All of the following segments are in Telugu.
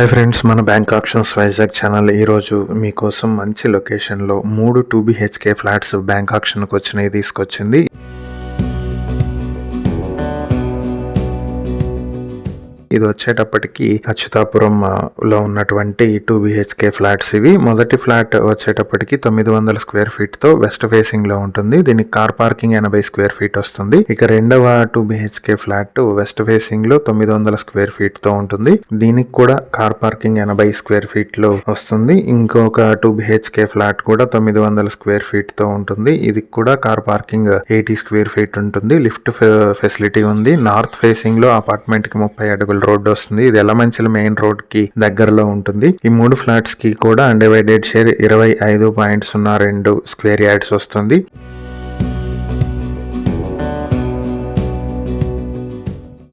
హాయ్ ఫ్రెండ్స్, మన బ్యాంక్ ఆప్షన్స్ వైజాగ్ ఛానల్ ఈరోజు మీకోసం మంచి లొకేషన్లో 3 2BHK ఫ్లాట్స్ బ్యాంక్ ఆప్షన్కి వచ్చినాయి తీసుకొచ్చింది. ఇది వచ్చేటప్పటికి అచ్యుతాపురం లో ఉన్నటువంటి 2BHK ఫ్లాట్స్ ఇవి. మొదటి ఫ్లాట్ వచ్చేటప్పటికి 900 స్క్వేర్ ఫీట్ తో వెస్ట్ ఫేసింగ్ లో ఉంటుంది. దీనికి కార్ పార్కింగ్ 80 స్క్వేర్ ఫీట్ వస్తుంది. ఇక రెండవ 2BHK ఫ్లాట్ వెస్ట్ ఫేసింగ్ లో 900 స్క్వేర్ ఫీట్ తో ఉంటుంది. దీనికి కూడా కార్ పార్కింగ్ 80 స్క్వేర్ ఫీట్ లో వస్తుంది. ఇంకొక 2BHK ఫ్లాట్ కూడా 900 స్క్వేర్ ఫీట్ తో ఉంటుంది. ఇది కూడా కార్ పార్కింగ్ 80 స్క్వేర్ ఫీట్ ఉంటుంది. లిఫ్ట్ ఫెసిలిటీ ఉంది. నార్త్ ఫేసింగ్ లో అపార్ట్మెంట్ కి 30 అడుగుల రోడ్ వస్తుంది. ఇది ఎలమంచిల మెయిన్ రోడ్ కి దగ్గరలో ఉంటుంది. ఈ 3 ఫ్లాట్స్ కి కూడా అన్డివైడెడ్ షేర్ 25.02 స్క్వేర్ యార్డ్స్ వస్తుంది.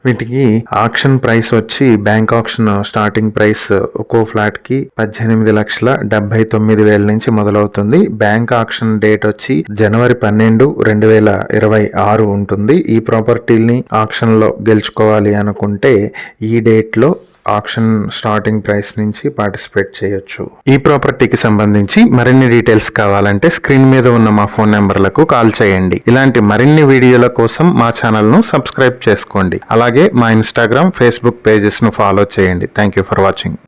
వీటికి ఆక్షన్ ప్రైస్ వచ్చి బ్యాంక్ ఆక్షన్ స్టార్టింగ్ ప్రైస్ ఒక్కో ఫ్లాట్ కి 18,79,000 నుంచి మొదలవుతుంది. బ్యాంక్ ఆక్షన్ డేట్ వచ్చి జనవరి 12, 2026 ఉంటుంది. ఈ ప్రాపర్టీని ఆక్షన్ లో గెలుచుకోవాలి అనుకుంటే ఈ డేట్ లో ఆక్షన్ స్టార్టింగ్ ప్రైస్ నుంచి పార్టిసిపేట్ చేయొచ్చు. ఈ ప్రాపర్టీకి సంబంధించి మరిన్ని డీటెయిల్స్ కావాలంటే స్క్రీన్ మీద ఉన్న మా ఫోన్ నెంబర్లకు కాల్ చేయండి. ఇలాంటి మరిన్ని వీడియోల కోసం మా ఛానల్ ను సబ్స్క్రైబ్ చేసుకోండి. అలాగే మా ఇన్స్టాగ్రామ్, ఫేస్బుక్ పేజెస్ ను ఫాలో చేయండి. Thank you for watching.